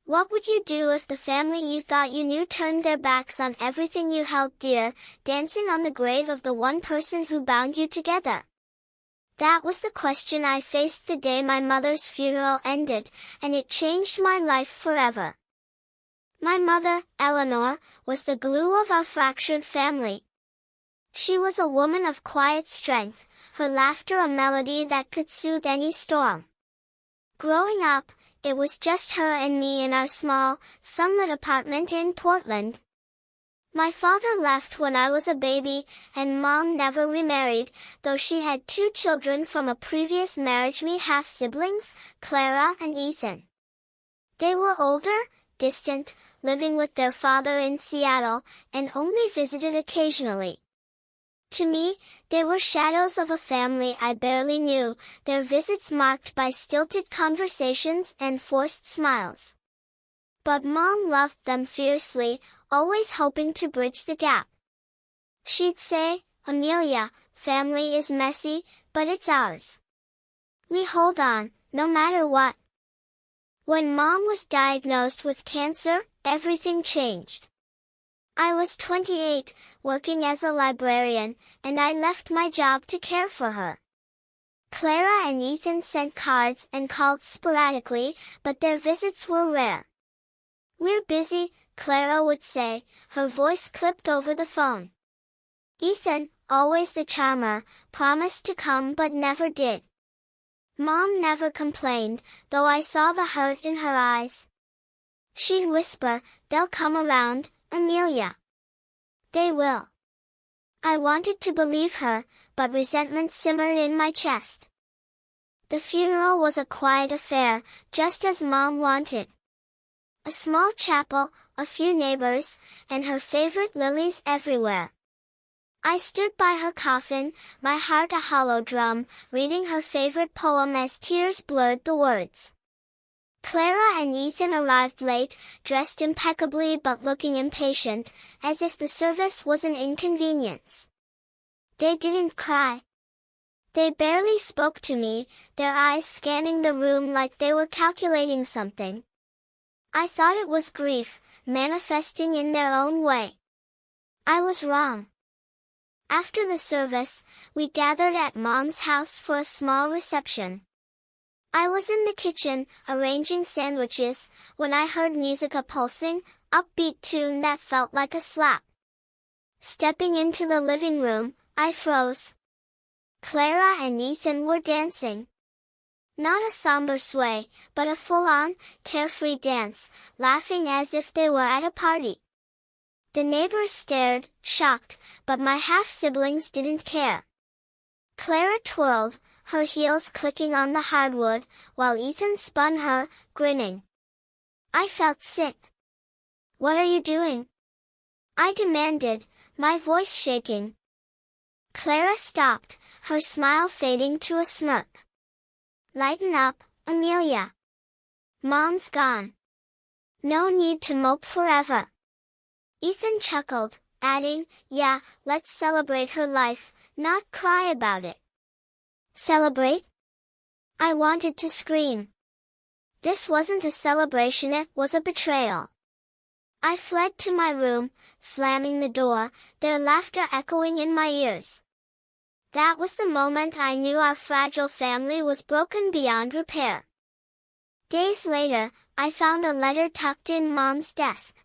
What would you do if the family you thought you knew turned their backs on everything you held dear, dancing on the grave of the one person who bound you together? That was the question I faced the day my mother's funeral ended, and it changed my life forever. My mother, Eleanor, was the glue of our fractured family. She was a woman of quiet strength, her laughter a melody that could soothe any storm. Growing up, it was just her and me in our small, sunlit apartment in Portland. My father left when I was a baby, and Mom never remarried, though she had 2 children from a previous marriage, me half-siblings, Clara and Ethan. They were older, distant, living with their father in Seattle, and only visited occasionally. To me, they were shadows of a family I barely knew, their visits marked by stilted conversations and forced smiles. But Mom loved them fiercely, always hoping to bridge the gap. She'd say, "Amelia, family is messy, but it's ours. We hold on, no matter what." When Mom was diagnosed with cancer, everything changed. I was 28, working as a librarian, and I left my job to care for her. Clara and Ethan sent cards and called sporadically, but their visits were rare. "We're busy," Clara would say, her voice clipped over the phone. Ethan, always the charmer, promised to come but never did. Mom never complained, though I saw the hurt in her eyes. She'd whisper, "They'll come around, Amelia. They will." I wanted to believe her, but resentment simmered in my chest. The funeral was a quiet affair, just as Mom wanted. A small chapel, a few neighbors, and her favorite lilies everywhere. I stood by her coffin, my heart a hollow drum, reading her favorite poem as tears blurred the words. Clara and Ethan arrived late, dressed impeccably but looking impatient, as if the service was an inconvenience. They didn't cry. They barely spoke to me, their eyes scanning the room like they were calculating something. I thought it was grief, manifesting in their own way. I was wrong. After the service, we gathered at Mom's house for a small reception. I was in the kitchen, arranging sandwiches, when I heard music, a pulsing, upbeat tune that felt like a slap. Stepping into the living room, I froze. Clara and Ethan were dancing. Not a somber sway, but a full-on, carefree dance, laughing as if they were at a party. The neighbors stared, shocked, but my half-siblings didn't care. Clara twirled, her heels clicking on the hardwood, while Ethan spun her, grinning. I felt sick. "What are you doing?" I demanded, my voice shaking. Clara stopped, her smile fading to a smirk. "Lighten up, Amelia. Mom's gone. No need to mope forever." Ethan chuckled, adding, "Yeah, let's celebrate her life, not cry about it." Celebrate? I wanted to scream. This wasn't a celebration, it was a betrayal. I fled to my room, slamming the door, their laughter echoing in my ears. That was the moment I knew our fragile family was broken beyond repair. Days later, I found a letter tucked in Mom's desk.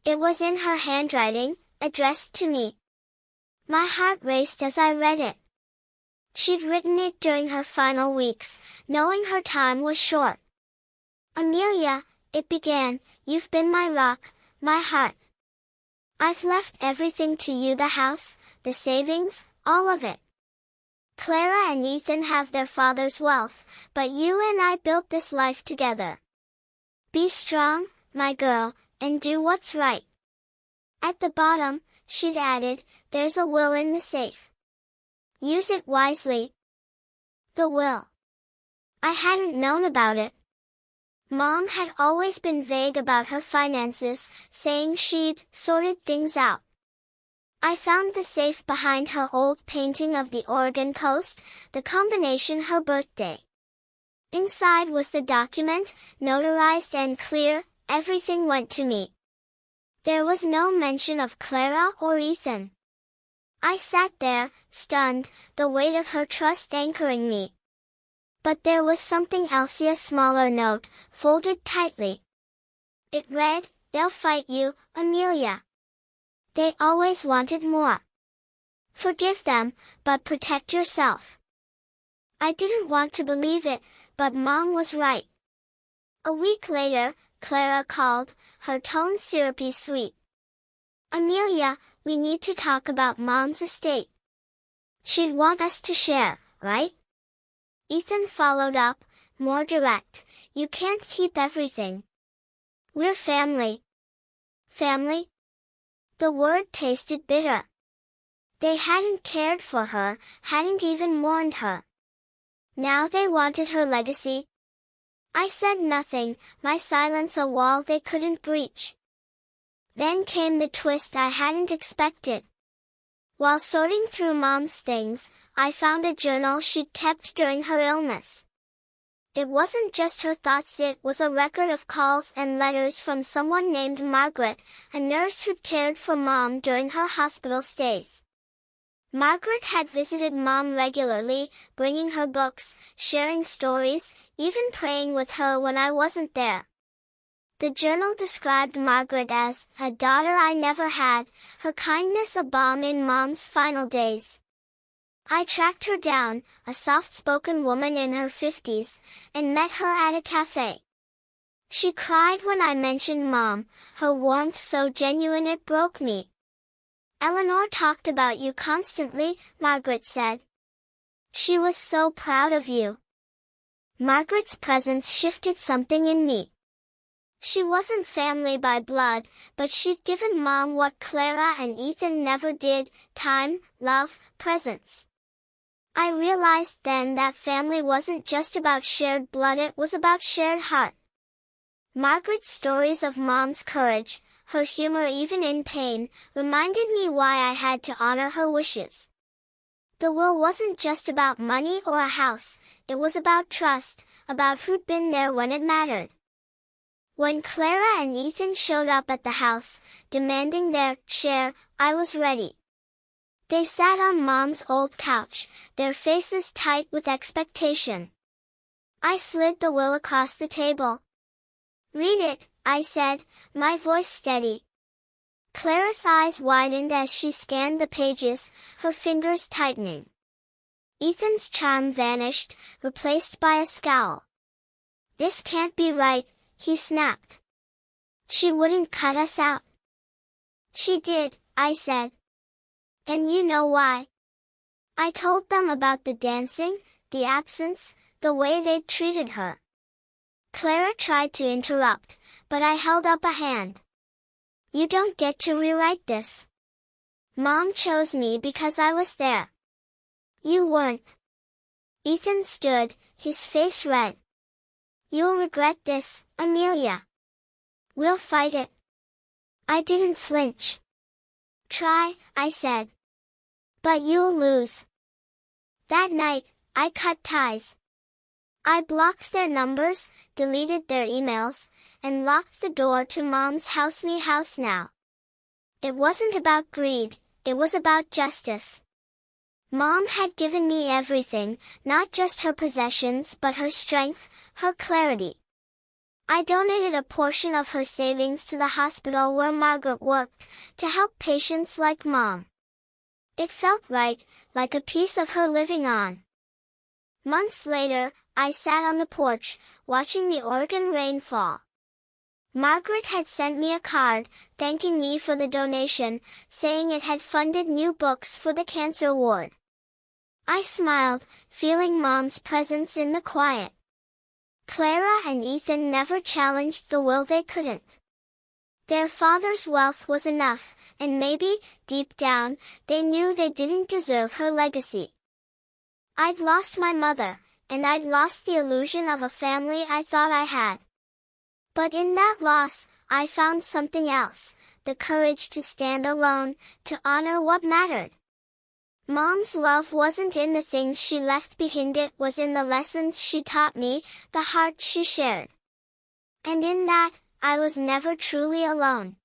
It was in her handwriting, addressed to me. My heart raced as I read it. She'd written it during her final weeks, knowing her time was short. "Amelia," it began, "you've been my rock, my heart. I've left everything to you, the house, the savings, all of it. Clara and Ethan have their father's wealth, but you and I built this life together. Be strong, my girl, and do what's right." At the bottom, she'd added, "There's a will in the safe. Use it wisely." The will. I hadn't known about it. Mom had always been vague about her finances, saying she'd sorted things out. I found the safe behind her old painting of the Oregon coast, the combination her birthday. Inside was the document, notarized and clear. Everything went to me. There was no mention of Clara or Ethan. I sat there, stunned, the weight of her trust anchoring me. But there was something else, a smaller note, folded tightly. It read, "They'll fight you, Amelia. They always wanted more. Forgive them, but protect yourself." I didn't want to believe it, but Mom was right. A week later, Clara called, her tone syrupy sweet. "Amelia, we need to talk about Mom's estate. She'd want us to share, right?" Ethan followed up, more direct. "You can't keep everything. We're family." Family? The word tasted bitter. They hadn't cared for her, hadn't even mourned her. Now they wanted her legacy. I said nothing, my silence a wall they couldn't breach. Then came the twist I hadn't expected. While sorting through Mom's things, I found a journal she'd kept during her illness. It wasn't just her thoughts, it was a record of calls and letters from someone named Margaret, a nurse who'd cared for Mom during her hospital stays. Margaret had visited Mom regularly, bringing her books, sharing stories, even praying with her when I wasn't there. The journal described Margaret as a daughter I never had, her kindness a balm in Mom's final days. I tracked her down, a soft-spoken woman in her 50s, and met her at a cafe. She cried when I mentioned Mom, her warmth so genuine it broke me. "Eleanor talked about you constantly," Margaret said. "She was so proud of you." Margaret's presence shifted something in me. She wasn't family by blood, but she'd given Mom what Clara and Ethan never did: time, love, presence. I realized then that family wasn't just about shared blood, it was about shared heart. Margaret's stories of Mom's courage, her humor even in pain, reminded me why I had to honor her wishes. The will wasn't just about money or a house, it was about trust, about who'd been there when it mattered. When Clara and Ethan showed up at the house, demanding their share, I was ready. They sat on Mom's old couch, their faces tight with expectation. I slid the will across the table. "Read it," I said, my voice steady. Clara's eyes widened as she scanned the pages, her fingers tightening. Ethan's charm vanished, replaced by a scowl. "This can't be right," he snapped. "She wouldn't cut us out." "She did," I said. "And you know why." I told them about the dancing, the absence, the way they'd treated her. Clara tried to interrupt, but I held up a hand. "You don't get to rewrite this. Mom chose me because I was there. You weren't." Ethan stood, his face red. "You'll regret this, Amelia. We'll fight it." I didn't flinch. "Try," I said. "But you'll lose." That night, I cut ties. I blocked their numbers, deleted their emails, and locked the door to Mom's house, me house now. It wasn't about greed, it was about justice. Mom had given me everything, not just her possessions but her strength, her clarity. I donated a portion of her savings to the hospital where Margaret worked, to help patients like Mom. It felt right, like a piece of her living on. Months later, I sat on the porch, watching the Oregon rain fall. Margaret had sent me a card, thanking me for the donation, saying it had funded new books for the cancer ward. I smiled, feeling Mom's presence in the quiet. Clara and Ethan never challenged the will, they couldn't. Their father's wealth was enough, and maybe, deep down, they knew they didn't deserve her legacy. I'd lost my mother, and I'd lost the illusion of a family I thought I had. But in that loss, I found something else, the courage to stand alone, to honor what mattered. Mom's love wasn't in the things she left behind, it was in the lessons she taught me, the heart she shared. And in that, I was never truly alone.